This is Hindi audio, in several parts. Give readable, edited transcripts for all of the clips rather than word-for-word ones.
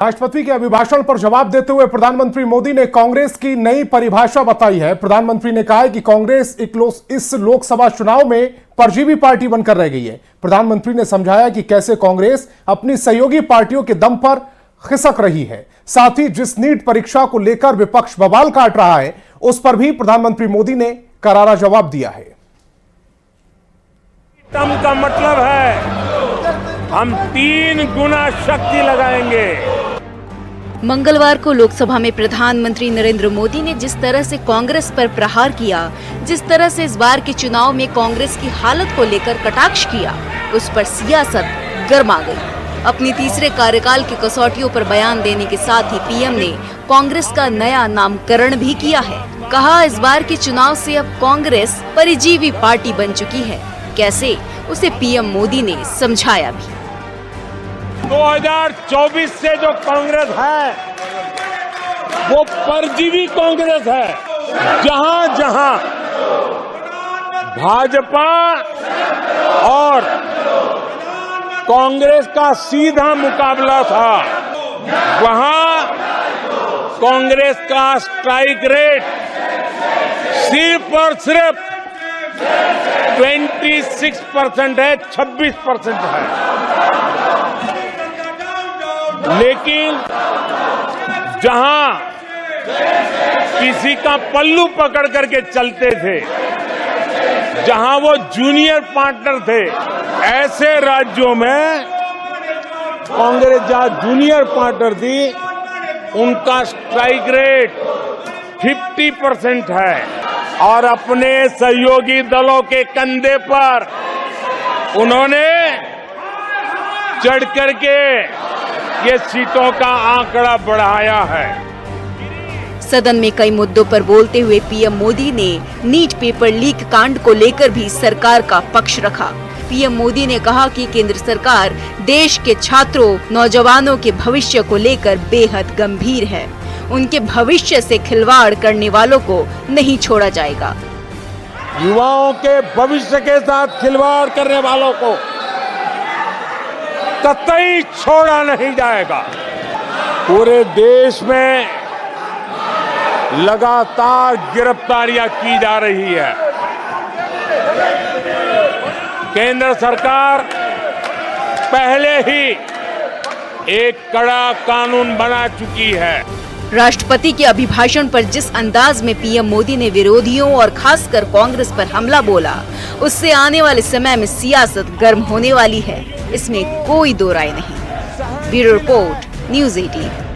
राष्ट्रपति के अभिभाषण पर जवाब देते हुए प्रधानमंत्री मोदी ने कांग्रेस की नई परिभाषा बताई है। प्रधानमंत्री ने कहा है कि कांग्रेस इस लोकसभा चुनाव में परजीवी पार्टी बनकर रह गई है। प्रधानमंत्री ने समझाया कि कैसे कांग्रेस अपनी सहयोगी पार्टियों के दम पर खिसक रही है। साथ ही जिस नीट परीक्षा को लेकर विपक्ष बवाल काट रहा है, उस पर भी प्रधानमंत्री मोदी ने करारा जवाब दिया है। टर्म का मतलब है हम 3 गुना शक्ति लगाएंगे। मंगलवार को लोकसभा में प्रधानमंत्री नरेंद्र मोदी ने जिस तरह से कांग्रेस पर प्रहार किया, जिस तरह से इस बार के चुनाव में कांग्रेस की हालत को लेकर कटाक्ष किया, उस पर सियासत गर्मा गई। अपनी तीसरे कार्यकाल की कसौटियों पर बयान देने के साथ ही पीएम ने कांग्रेस का नया नामकरण भी किया है। कहा, इस बार के चुनाव से अब कांग्रेस परजीवी पार्टी बन चुकी है। कैसे, उसे पीएम मोदी ने समझाया भी। 2024 से जो कांग्रेस है वो परजीवी कांग्रेस है। जहां जहां भाजपा और कांग्रेस का सीधा मुकाबला था, वहां कांग्रेस का स्ट्राइक रेट सिर्फ और सिर्फ 26% है, 26% है। लेकिन जहां किसी का पल्लू पकड़ करके चलते थे, जहां वो जूनियर पार्टनर थे, ऐसे राज्यों में कांग्रेस जहां जूनियर पार्टनर थी, उनका स्ट्राइक रेट 50% है। और अपने सहयोगी दलों के कंधे पर उन्होंने चढ़ करके ये सीटों का आंकड़ा बढ़ाया है। सदन में कई मुद्दों पर बोलते हुए पीएम मोदी ने नीट पेपर लीक कांड को लेकर भी सरकार का पक्ष रखा। पीएम मोदी ने कहा कि केंद्र सरकार देश के छात्रों, नौजवानों के भविष्य को लेकर बेहद गंभीर है। उनके भविष्य से खिलवाड़ करने वालों को नहीं छोड़ा जाएगा। युवाओं के भविष्य के साथ खिलवाड़ करने वालों को कतई छोड़ा नहीं जाएगा। पूरे देश में लगातार गिरफ्तारियां की जा रही है। केंद्र सरकार पहले ही एक कड़ा कानून बना चुकी है। राष्ट्रपति के अभिभाषण पर जिस अंदाज में पीएम मोदी ने विरोधियों और खासकर कांग्रेस पर हमला बोला, उससे आने वाले समय में सियासत गर्म होने वाली है, इसमें कोई दो राय नहीं। Bureau report, news 18।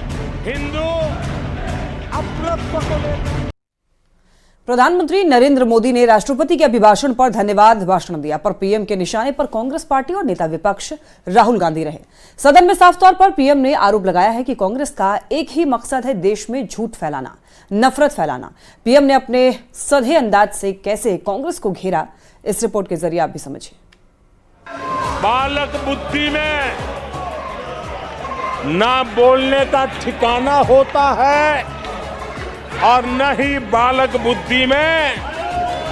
प्रधानमंत्री नरेंद्र मोदी ने राष्ट्रपति के अभिभाषण पर धन्यवाद भाषण दिया, पर पीएम के निशाने पर कांग्रेस पार्टी और नेता विपक्ष राहुल गांधी रहे। सदन में साफ तौर पर पीएम ने आरोप लगाया है कि कांग्रेस का एक ही मकसद है, देश में झूठ फैलाना, नफरत फैलाना। पीएम ने अपने सधे अंदाज से कैसे कांग्रेस को घेरा, इस रिपोर्ट के जरिए आप भी समझिए। बालक बुद्धि में ना बोलने का ठिकाना होता है और न ही बालक बुद्धि में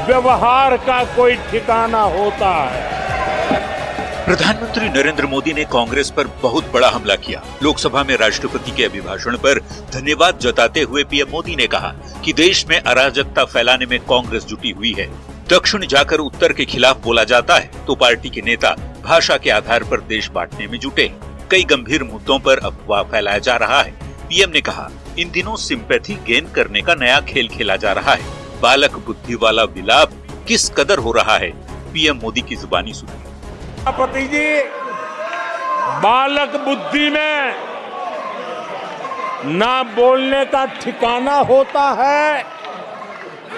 व्यवहार का कोई ठिकाना होता है। प्रधानमंत्री नरेंद्र मोदी ने कांग्रेस पर बहुत बड़ा हमला किया। लोकसभा में राष्ट्रपति के अभिभाषण पर धन्यवाद जताते हुए पीएम मोदी ने कहा कि देश में अराजकता फैलाने में कांग्रेस जुटी हुई है। दक्षिण जाकर उत्तर के खिलाफ बोला जाता है तो पार्टी के नेता भाषा के आधार पर देश बांटने में जुटे। कई गंभीर मुद्दों पर अफवाह फैलाया जा रहा है। पीएम ने कहा, इन दिनों सिंपैथी गेन करने का नया खेल खेला जा रहा है। बालक बुद्धि वाला विलाप किस कदर हो रहा है, पीएम मोदी की जुबानी सुनिए। राष्ट्रपति जी, बालक बुद्धि में ना बोलने का ठिकाना होता है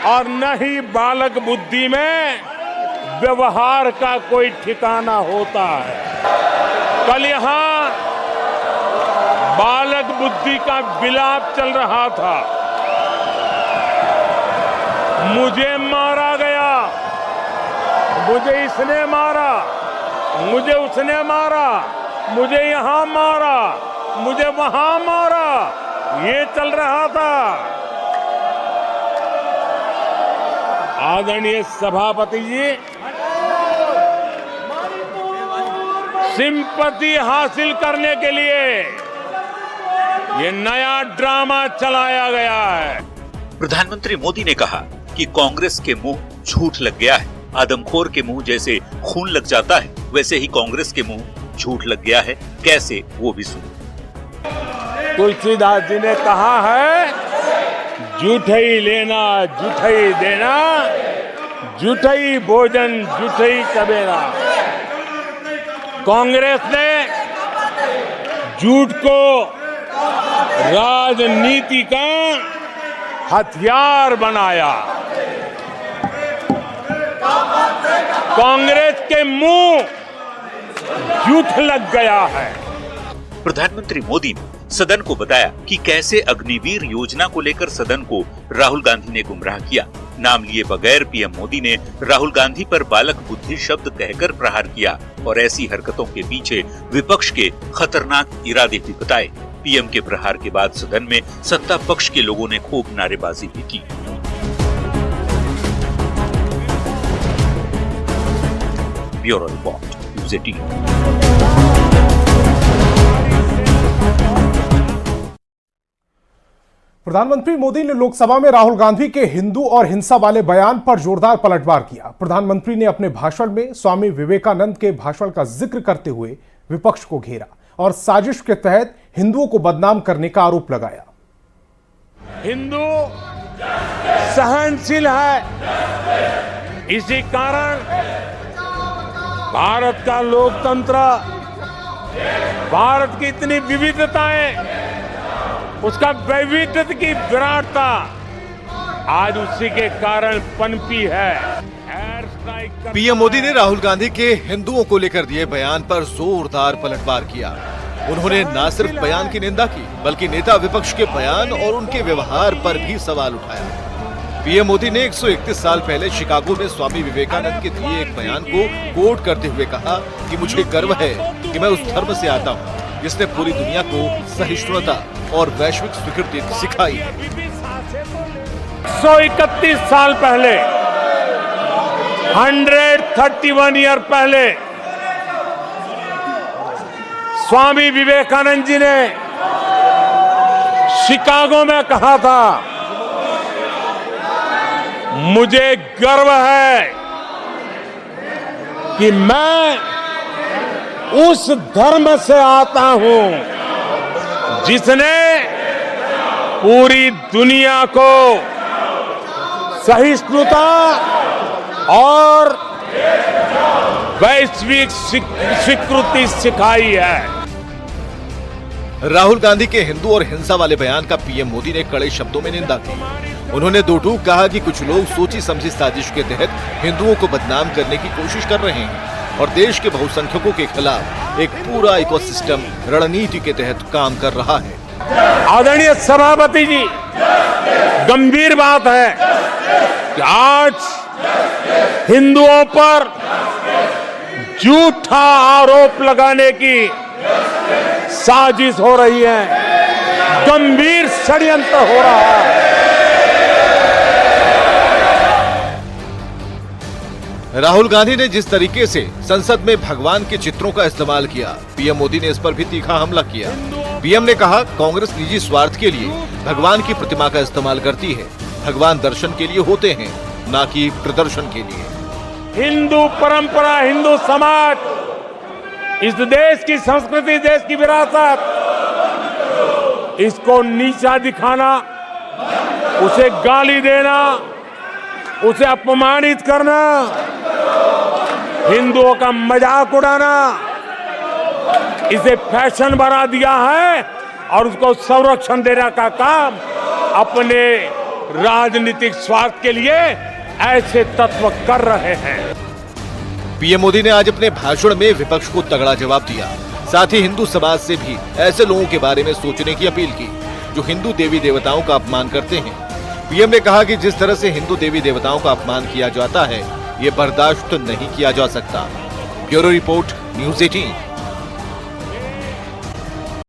और न ही बालक बुद्धि में व्यवहार का कोई ठिकाना होता है। कल यहाँ बालक बुद्धि का विलाप चल रहा था। मुझे मारा गया, मुझे इसने मारा, मुझे उसने मारा, मुझे यहां मारा, मुझे वहां मारा, ये चल रहा था। आदरणीय सभापति जी, सिंपैथी हासिल करने के लिए ये नया ड्रामा चलाया गया है। प्रधानमंत्री मोदी ने कहा कि कांग्रेस के मुंह झूठ लग गया है। आदमखोर के मुंह जैसे खून लग जाता है, वैसे ही कांग्रेस के मुंह झूठ लग गया है। कैसे, वो भी सुनो। तुलसीदास जी ने कहा है, झूठई लेना झूठई देना, झूठई भोजन झूठई कबेरा। कांग्रेस ने झूठ को राजनीति का हथियार बनाया। कांग्रेस के मुंह झूठ लग गया है। प्रधानमंत्री मोदी ने सदन को बताया कि कैसे अग्निवीर योजना को लेकर सदन को राहुल गांधी ने गुमराह किया। नाम लिए बगैर पीएम मोदी ने राहुल गांधी पर बालक बुद्धि शब्द कहकर प्रहार किया और ऐसी हरकतों के पीछे विपक्ष के खतरनाक इरादे भी बताए। पीएम के प्रहार के बाद सदन में सत्ता पक्ष के लोगों ने खूब नारेबाजी भी की। Bureau report, news 18। प्रधानमंत्री मोदी ने लोकसभा में राहुल गांधी के हिंदू और हिंसा वाले बयान पर जोरदार पलटवार किया। प्रधानमंत्री ने अपने भाषण में स्वामी विवेकानंद के भाषण का जिक्र करते हुए विपक्ष को घेरा और साजिश के तहत हिंदुओं को बदनाम करने का आरोप लगाया। हिंदू सहनशील है, इसी कारण भारत का लोकतंत्र, भारत की इतनी विविधताएं, उसका वैविध्य की विराटता आज उसी के कारण पनपी है। पीएम मोदी ने राहुल गांधी के हिंदुओं को लेकर दिए बयान पर जोरदार पलटवार किया। उन्होंने न सिर्फ बयान की निंदा की, बल्कि नेता विपक्ष के बयान और उनके व्यवहार पर भी सवाल उठाया। पीएम मोदी ने 131 साल पहले शिकागो में स्वामी विवेकानंद के दिए एक बयान को कोट करते हुए कहा कि मुझे गर्व है कि मैं उस धर्म से आता हूँ जिसने पूरी दुनिया को सहिष्णुता और वैश्विक स्वीकृति सिखाई। 131 साल पहले, 131 ईयर पहले स्वामी विवेकानंद जी ने शिकागो में कहा था, मुझे गर्व है कि मैं उस धर्म से आता हूं जिसने पूरी दुनिया को सहिष्णुता और वैश्विक स्वीकृति सिखाई है। राहुल गांधी के हिंदू और हिंसा वाले बयान का पीएम मोदी ने कड़े शब्दों में निंदा की। उन्होंने दो टूक कहा कि कुछ लोग सोची समझी साजिश के तहत हिंदुओं को बदनाम करने की कोशिश कर रहे हैं और देश के बहुसंख्यकों के खिलाफ एक पूरा इकोसिस्टम रणनीति के तहत काम कर रहा है। आदरणीय सभापति जी, गंभीर बात है कि आज हिंदुओं पर झूठा आरोप लगाने की साजिश हो रही है, गंभीर षड्यंत्र हो रहा है। राहुल गांधी ने जिस तरीके से संसद में भगवान के चित्रों का इस्तेमाल किया, पीएम मोदी ने इस पर भी तीखा हमला किया। पीएम ने कहा, कांग्रेस निजी स्वार्थ के लिए भगवान की प्रतिमा का इस्तेमाल करती है। भगवान दर्शन के लिए होते हैं, न कि प्रदर्शन के लिए। हिंदू परंपरा, हिंदू समाज, इस देश की संस्कृति, देश की विरासत, इसको नीचा दिखाना, उसे गाली देना, उसे अपमानित करना, हिंदुओं का मजाक उड़ाना, इसे फैशन बना दिया है और उसको संरक्षण देने का काम अपने राजनीतिक स्वार्थ के लिए ऐसे तत्व कर रहे हैं। पीएम मोदी ने आज अपने भाषण में विपक्ष को तगड़ा जवाब दिया। साथ ही हिंदू समाज से भी ऐसे लोगों के बारे में सोचने की अपील की जो हिंदू देवी देवताओं का अपमान करते हैं। पीएम ने कहा कि जिस तरह से हिंदू देवी देवताओं का अपमान किया जाता है, ये बर्दाश्त नहीं किया जा सकता। Bureau report, news 18।